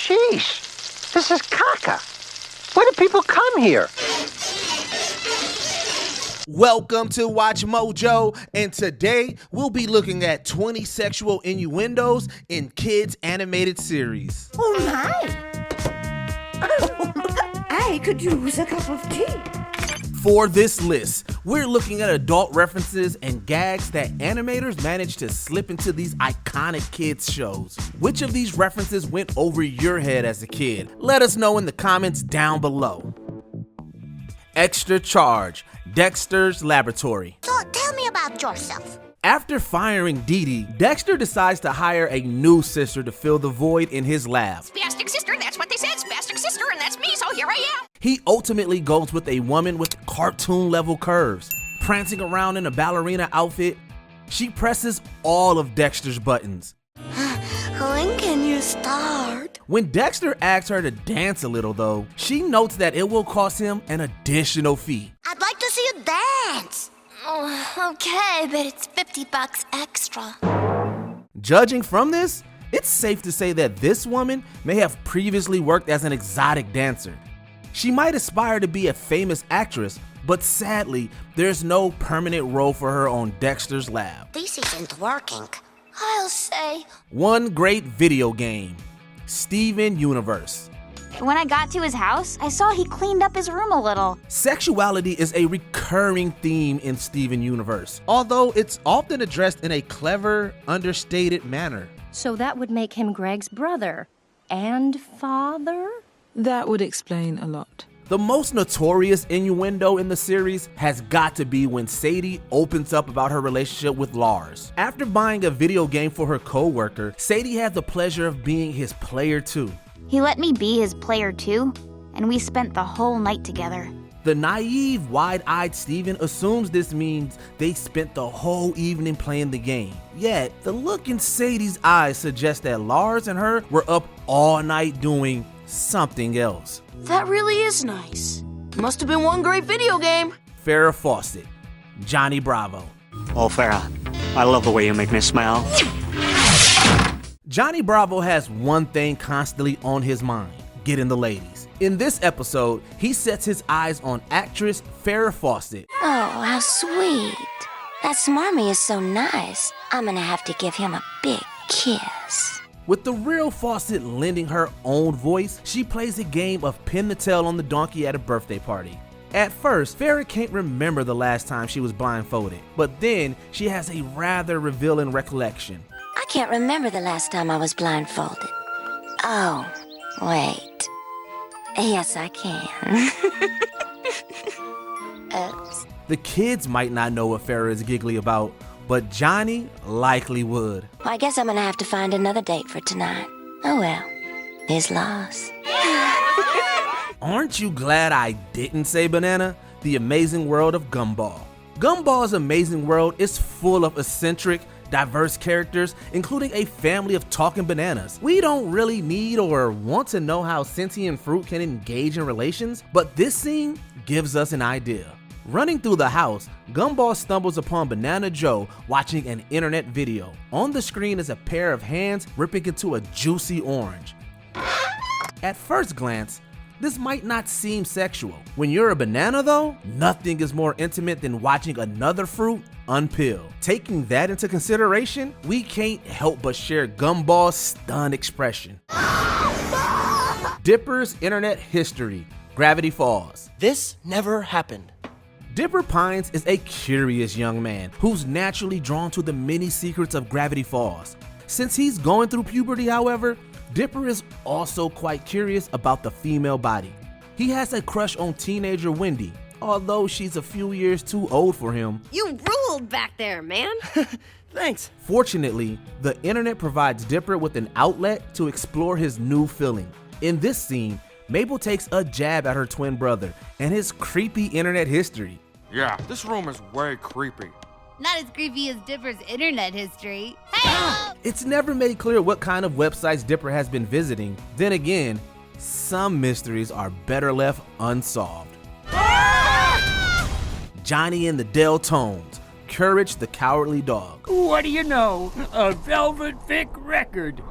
Sheesh, this is caca. Why do people come here? Welcome to Watch Mojo, and today we'll be looking at 20 sexual innuendos in kids' animated series. Oh my! I could use a cup of tea. For this list, we're looking at adult references and gags that animators managed to slip into these iconic kids shows. Which of these references went over your head as a kid? Let us know in the comments down below. Extra charge, Dexter's laboratory. So tell me about yourself. After firing Dee Dee, Dexter decides to hire a new sister to fill the void in his lab. Spastic sister, that's what they said. Spastic sister, and that's me, so here I am. He ultimately goes with a woman with cartoon-level curves. Prancing around in a ballerina outfit, she presses all of Dexter's buttons. When can you start? When Dexter asks her to dance a little though, she notes that it will cost him an additional fee. I'd like to see you dance. Oh, okay, but it's $50 extra. Judging from this, it's safe to say that this woman may have previously worked as an exotic dancer. She might aspire to be a famous actress, but sadly, there's no permanent role for her on Dexter's lab. This isn't working. I'll say. One great video game, Steven Universe. When I got to his house, I saw he cleaned up his room a little. Sexuality is a recurring theme in Steven Universe, although it's often addressed in a clever, understated manner. So that would make him Greg's brother and father? That would explain a lot. The most notorious innuendo in the series has got to be when Sadie opens up about her relationship with Lars. After buying a video game for her co-worker, Sadie had the pleasure of being his player too. He let me be his player too, and we spent the whole night together. The naive, wide-eyed Steven assumes this means they spent the whole evening playing the game. Yet, the look in Sadie's eyes suggests that Lars and her were up all night doing something else. That really is nice. Must have been one great video game. Farrah Fawcett, Johnny Bravo. Oh, Farrah, I love the way you make me smile. Johnny Bravo has one thing constantly on his mind, getting the ladies. In this episode, he sets his eyes on actress Farrah Fawcett. Oh, how sweet. That smarmy is so nice. I'm gonna have to give him a big kiss. With the real Fawcett lending her own voice, she plays a game of pin the tail on the donkey at a birthday party. At first, Farrah can't remember the last time she was blindfolded, but then she has a rather revealing recollection. I can't remember the last time I was blindfolded. Oh, wait. Yes, I can. Oops. The kids might not know what Farrah is giggly about, but Johnny likely would. Well, I guess I'm gonna have to find another date for tonight. Oh well, his loss. Aren't you glad I didn't say banana? The Amazing World of Gumball. Gumball's Amazing World is full of eccentric, diverse characters, including a family of talking bananas. We don't really need or want to know how sentient fruit can engage in relations, but this scene gives us an idea. Running through the house, Gumball stumbles upon Banana Joe watching an internet video. On the screen is a pair of hands ripping into a juicy orange. At first glance, this might not seem sexual. When you're a banana though, nothing is more intimate than watching another fruit unpeel. Taking that into consideration, we can't help but share Gumball's stunned expression. Dipper's internet history, Gravity Falls. This never happened. Dipper Pines is a curious young man who's naturally drawn to the many secrets of Gravity Falls. Since he's going through puberty, however, Dipper is also quite curious about the female body. He has a crush on teenager Wendy, although she's a few years too old for him. You ruled back there, man. Thanks. Fortunately, the internet provides Dipper with an outlet to explore his new feeling. In this scene, Mabel takes a jab at her twin brother and his creepy internet history. Yeah, this room is way creepy. Not as creepy as Dipper's internet history. Hey! It's never made clear what kind of websites Dipper has been visiting. Then again, some mysteries are better left unsolved. Johnny and the Deltones, Courage the Cowardly Dog. What do you know? A velvet thick record.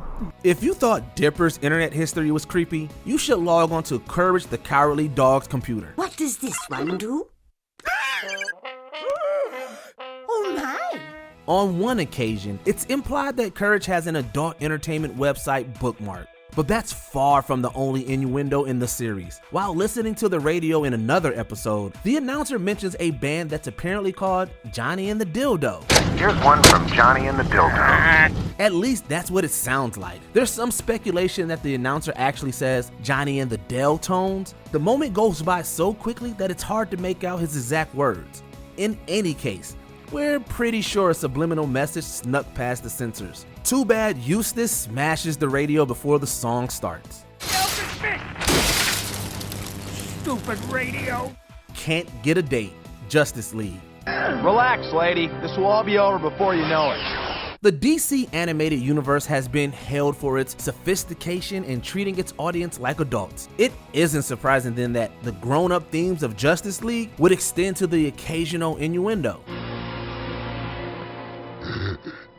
If you thought Dipper's internet history was creepy, you should log on to Courage the Cowardly Dog's computer. What does this one do? Oh my! On one occasion, it's implied that Courage has an adult entertainment website bookmarked. But that's far from the only innuendo in the series. While listening to the radio in another episode, the announcer mentions a band that's apparently called Johnny and the Dildo. Here's one from Johnny and the Dildo. At least that's what it sounds like. There's some speculation that the announcer actually says Johnny and the Del Tones. The moment goes by so quickly that it's hard to make out his exact words. In any case, we're pretty sure a subliminal message snuck past the censors. Too bad Eustace smashes the radio before the song starts. Stupid radio. Can't get a date. Justice League. Relax, lady. This will all be over before you know it. The DC animated universe has been hailed for its sophistication in treating its audience like adults. It isn't surprising then that the grown-up themes of Justice League would extend to the occasional innuendo.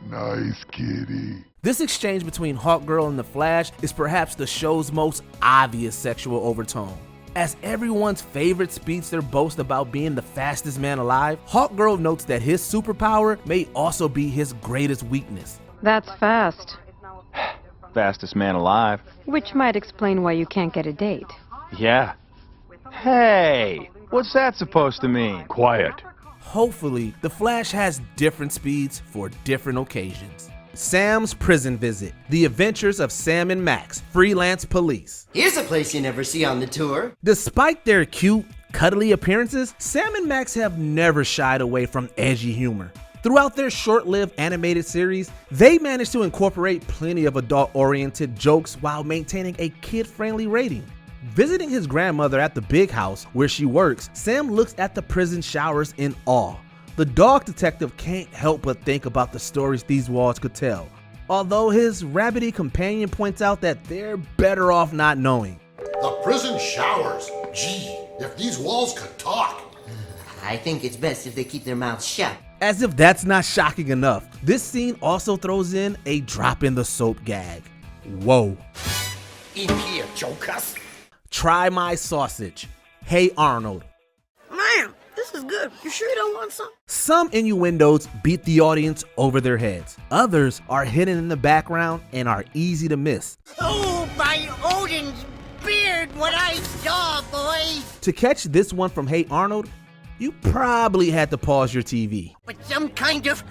Nice kitty. This exchange between Hawkgirl and the Flash is perhaps the show's most obvious sexual overtone. As everyone's favorite speedster boasts about being the fastest man alive, Hawkgirl notes that his superpower may also be his greatest weakness. That's fast. Fastest man alive. Which might explain why you can't get a date. Yeah. Hey, what's that supposed to mean? Quiet. Hopefully, the Flash has different speeds for different occasions. Sam's Prison Visit. The Adventures of Sam and Max, Freelance Police. Here's a place you never see on the tour. Despite their cute, cuddly appearances, Sam and Max have never shied away from edgy humor. Throughout their short-lived animated series, they managed to incorporate plenty of adult-oriented jokes while maintaining a kid-friendly rating. Visiting his grandmother at the big house where she works, Sam looks at the prison showers in awe. The dog detective can't help but think about the stories these walls could tell, although his rabbity companion points out that they're better off not knowing. The prison showers. Gee, if these walls could talk. I think it's best if they keep their mouths shut. As if that's not shocking enough, this scene also throws in a drop in the soap gag. Whoa. In here, jokers. Try my sausage. Hey Arnold. Man, this is good. You sure you don't want some? Some innuendos beat the audience over their heads. Others are hidden in the background and are easy to miss. Oh, by Odin's beard, what I saw, boys! To catch this one from Hey Arnold, you probably had to pause your TV. But some kind of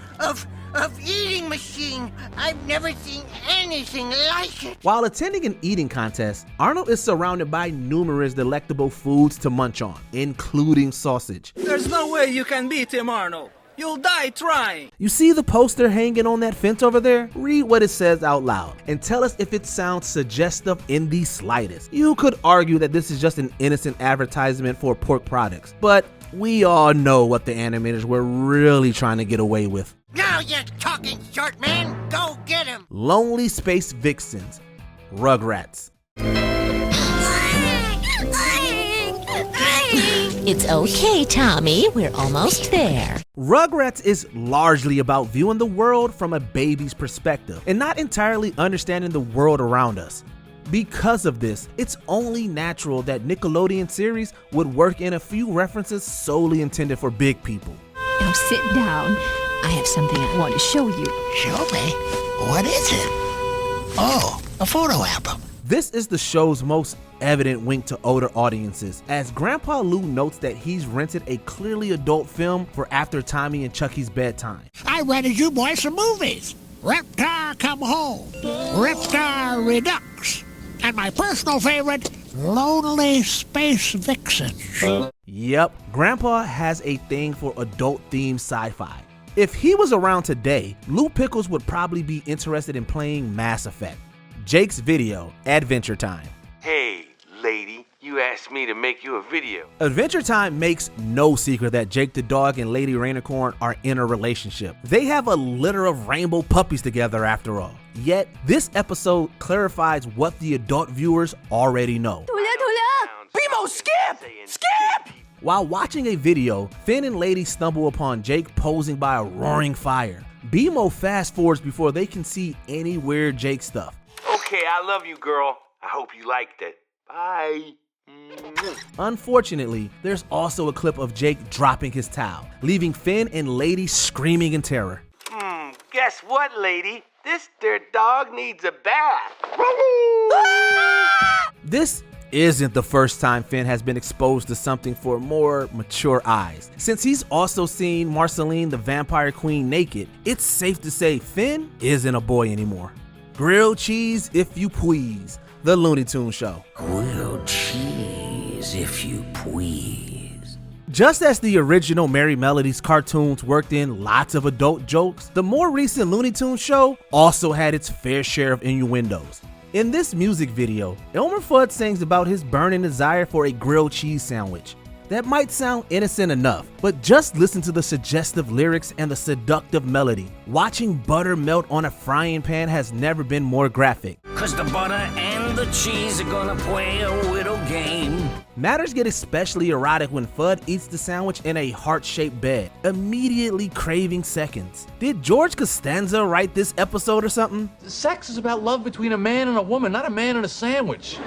eating machine. I've never seen anything like it. While attending an eating contest, Arnold is surrounded by numerous delectable foods to munch on, including sausage. There's no way you can beat him, Arnold. You'll die trying. You see the poster hanging on that fence over there? Read what it says out loud and tell us if it sounds suggestive in the slightest. You could argue that this is just an innocent advertisement for pork products, but we all know what the animators were really trying to get away with. Now you're talking, short man. Go get him. Lonely Space Vixens. Rugrats. It's okay, Tommy. We're almost there. Rugrats is largely about viewing the world from a baby's perspective and not entirely understanding the world around us. Because of this, it's only natural that Nickelodeon series would work in a few references solely intended for big people. Now sit down. I have something I want to show you. Show me? What is it? Oh, a photo album. This is the show's most evident wink to older audiences, as Grandpa Lou notes that he's rented a clearly adult film for after Tommy and Chucky's bedtime. I rented you boys some movies. Reptar Come Home, Reptar Redux, and my personal favorite, Lonely Space Vixen. Yep, Grandpa has a thing for adult-themed sci-fi. If he was around today, Lou Pickles would probably be interested in playing Mass Effect. Jake's video, Adventure Time. Hey, lady, you asked me to make you a video. Adventure Time makes no secret that Jake the dog and Lady Rainicorn are in a relationship. They have a litter of rainbow puppies together after all. Yet, this episode clarifies what the adult viewers already know. Bimo, skip! Skip! While watching a video, Finn and Lady stumble upon Jake posing by a roaring fire. Bimo fast forwards before they can see any weird Jake stuff. Okay, I love you, girl. I hope you liked it. Bye. Unfortunately, there's also a clip of Jake dropping his towel, leaving Finn and Lady screaming in terror. Guess what, lady? This there dog needs a bath. This isn't the first time Finn has been exposed to something for more mature eyes. Since he's also seen Marceline the Vampire Queen naked, it's safe to say Finn isn't a boy anymore. Grilled cheese, if you please. The Looney Tunes Show. Grilled cheese, if you please. Just as the original Merry Melodies cartoons worked in lots of adult jokes, the more recent Looney Tunes Show also had its fair share of innuendos. In this music video, Elmer Fudd sings about his burning desire for a grilled cheese sandwich. That might sound innocent enough, but just listen to the suggestive lyrics and the seductive melody. Watching butter melt on a frying pan has never been more graphic. Cause the butter and the cheese are gonna play a little game. Matters get especially erotic when Fudd eats the sandwich in a heart-shaped bed, immediately craving seconds. Did George Costanza write this episode or something? Sex is about love between a man and a woman, not a man and a sandwich.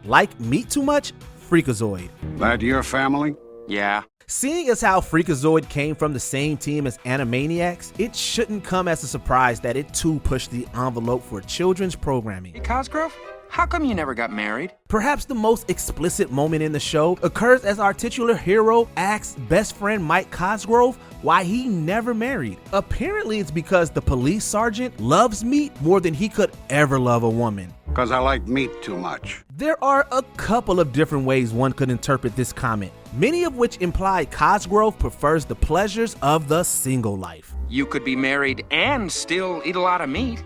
Like meat too much? Freakazoid. That your family? Yeah. Seeing as how Freakazoid came from the same team as Animaniacs, it shouldn't come as a surprise that it too pushed the envelope for children's programming. Hey, Cosgrove, how come you never got married? Perhaps the most explicit moment in the show occurs as our titular hero asks best friend Mike Cosgrove why he never married. Apparently it's because the police sergeant loves meat more than he could ever love a woman. Because I like meat too much. There are a couple of different ways one could interpret this comment, many of which imply Cosgrove prefers the pleasures of the single life. You could be married and still eat a lot of meat.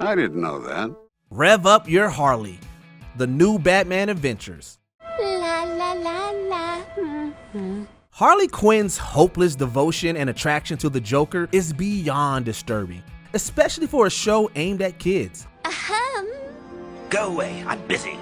I didn't know that. Rev up your Harley, the new Batman adventures. La la la la. Harley Quinn's hopeless devotion and attraction to the Joker is beyond disturbing, especially for a show aimed at kids. Go away, I'm busy.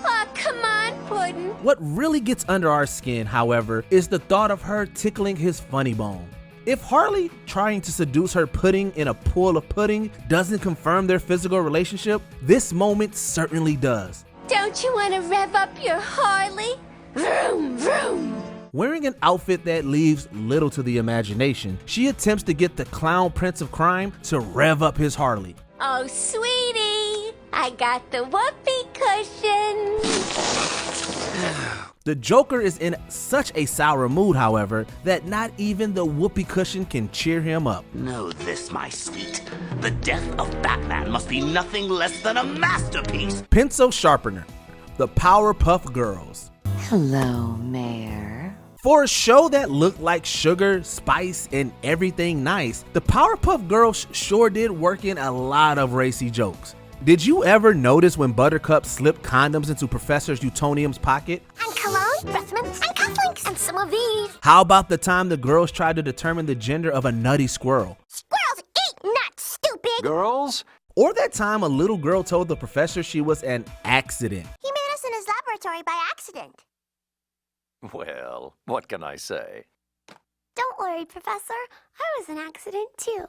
Oh, come on, Puddin'. What really gets under our skin, however, is the thought of her tickling his funny bone. If Harley trying to seduce her pudding in a pool of pudding doesn't confirm their physical relationship, this moment certainly does. Don't you want to rev up your Harley? Vroom, vroom. Wearing an outfit that leaves little to the imagination, she attempts to get the clown prince of crime to rev up his Harley. Oh, sweetie, I got the whoopee cushion. The Joker is in such a sour mood, however, that not even the whoopee cushion can cheer him up. Know this, my sweet. The death of Batman must be nothing less than a masterpiece. Pencil Sharpener, the Powerpuff Girls. Hello, Mayor. For a show that looked like sugar, spice, and everything nice, the Powerpuff Girls sure did work in a lot of racy jokes. Did you ever notice when Buttercup slipped condoms into Professor Utonium's pocket? And cologne, breath mints, and cufflinks, and some of these. How about the time the girls tried to determine the gender of a nutty squirrel? Squirrels eat nuts, stupid! Girls? Or that time a little girl told the professor she was an accident. He made us in his laboratory by accident. Well, what can I say? Don't worry, Professor. I was an accident, too.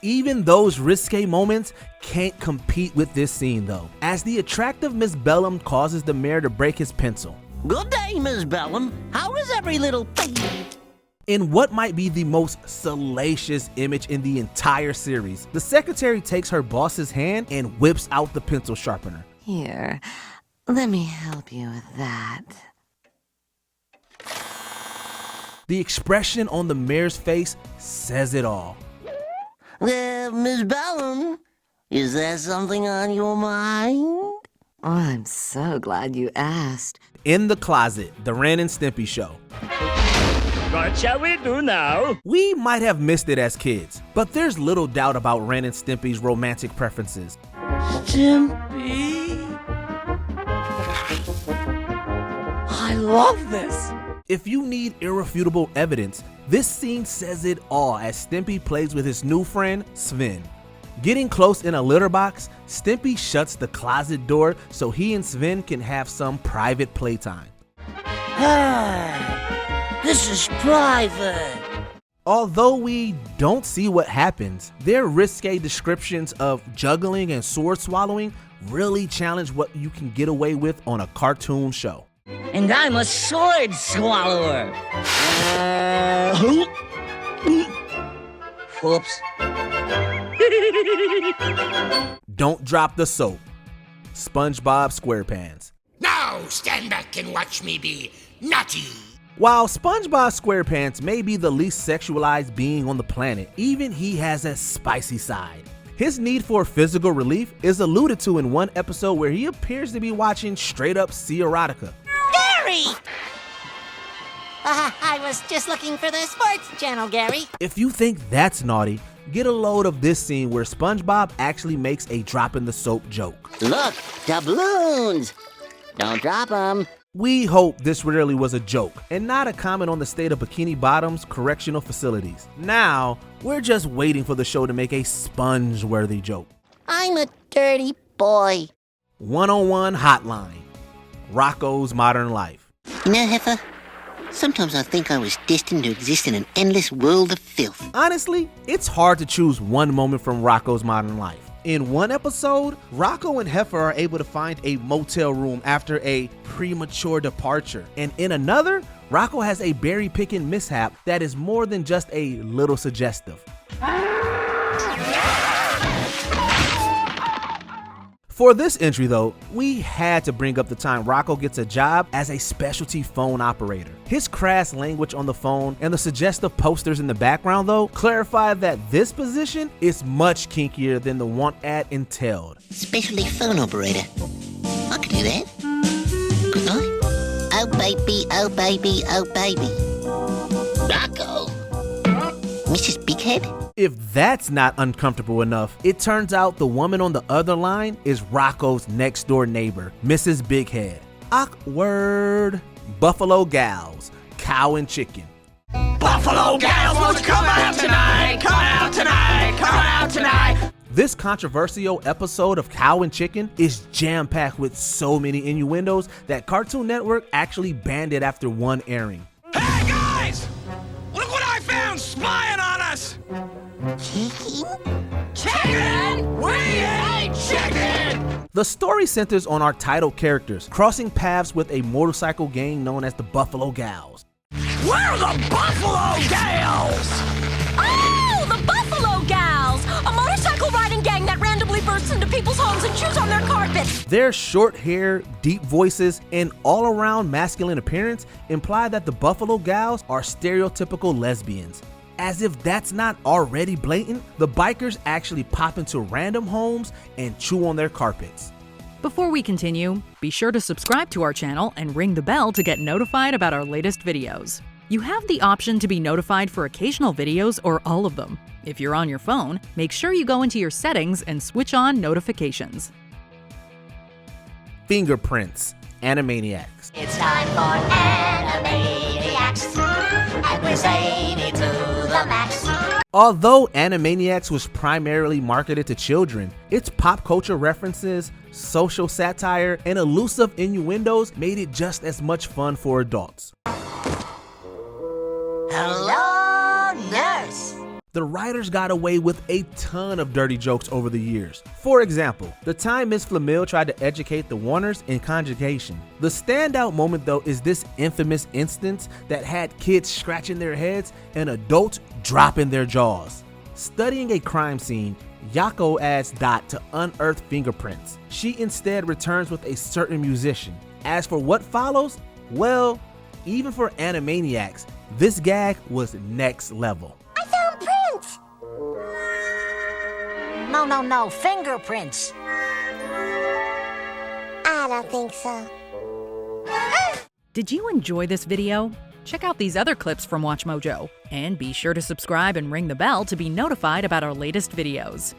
Even those risque moments can't compete with this scene, though, as the attractive Miss Bellum causes the mayor to break his pencil. Good day, Miss Bellum. How is every little thing? In what might be the most salacious image in the entire series, the secretary takes her boss's hand and whips out the pencil sharpener. Here, let me help you with that. The expression on the mayor's face says it all. Miss Bellum, is there something on your mind? Oh, I'm so glad you asked. In the Closet, the Ren and Stimpy Show. What shall we do now? We might have missed it as kids, but there's little doubt about Ren and Stimpy's romantic preferences. Stimpy. I love this. If you need irrefutable evidence, this scene says it all as Stimpy plays with his new friend, Sven. Getting close in a litter box, Stimpy shuts the closet door so he and Sven can have some private playtime. This is private. Although we don't see what happens, their risque descriptions of juggling and sword swallowing really challenge what you can get away with on a cartoon show. And I'm a sword swallower. Whoops. Don't drop the soap. SpongeBob SquarePants. Now stand back and watch me be naughty. While SpongeBob SquarePants may be the least sexualized being on the planet, even he has a spicy side. His need for physical relief is alluded to in one episode where he appears to be watching straight up sea erotica. Gary! I was just looking for the sports channel, Gary. If you think that's naughty, get a load of this scene where SpongeBob actually makes a drop in the soap joke. Look, doubloons! Don't drop them. We hope this really was a joke and not a comment on the state of Bikini Bottom's correctional facilities. Now, we're just waiting for the show to make a sponge-worthy joke. I'm a dirty boy. One-on-one hotline. Rocco's modern life. You know, Heifer, sometimes I think I was destined to exist in an endless world of filth. Honestly, it's hard to choose one moment from Rocco's modern life. In one episode, Rocco and Heifer are able to find a motel room after a premature departure. And in another, Rocco has a berry picking mishap that is more than just a little suggestive. For this entry though, we had to bring up the time Rocco gets a job as a specialty phone operator. His crass language on the phone and the suggestive posters in the background though clarify that this position is much kinkier than the want ad entailed. Specialty phone operator. I could do that. Couldn't I? Oh baby, oh baby, oh baby. Rocco. Mrs. Bighead? If that's not uncomfortable enough, it turns out the woman on the other line is Rocco's next door neighbor, Mrs. Bighead. Awkward. Buffalo Gals, Cow and Chicken. Buffalo Gals won't come out tonight, come out tonight, come out tonight. This controversial episode of Cow and Chicken is jam-packed with so many innuendos that Cartoon Network actually banned it after one airing. Hey guys! Look what I found spying on us! Chicken? Chicken? We ain't chicken! The story centers on our title characters crossing paths with a motorcycle gang known as the Buffalo Gals. We're the Buffalo Gals! Oh, the Buffalo Gals! A motorcycle riding gang that randomly bursts into people's homes and chews on their carpets. Their short hair, deep voices, and all-around masculine appearance imply that the Buffalo Gals are stereotypical lesbians. As if that's not already blatant, the bikers actually pop into random homes and chew on their carpets. Before we continue, be sure to subscribe to our channel and ring the bell to get notified about our latest videos. You have the option to be notified for occasional videos or all of them. If you're on your phone, make sure you go into your settings and switch on notifications. Fingerprints, Animaniacs. It's time for Animaniacs, and we're zany to the max. Although Animaniacs was primarily marketed to children, its pop culture references, social satire, and elusive innuendos made it just as much fun for adults. Hello, nurse. The writers got away with a ton of dirty jokes over the years. For example, the time Miss Flamel tried to educate the Warners in conjugation. The standout moment though is this infamous instance that had kids scratching their heads and adults dropping their jaws. Studying a crime scene, Yako adds Dot to unearth fingerprints. She instead returns with a certain musician. As for what follows, well, even for Animaniacs, this gag was next level. I found prints! No, fingerprints. I don't think so. Did you enjoy this video? Check out these other clips from WatchMojo, and be sure to subscribe and ring the bell to be notified about our latest videos.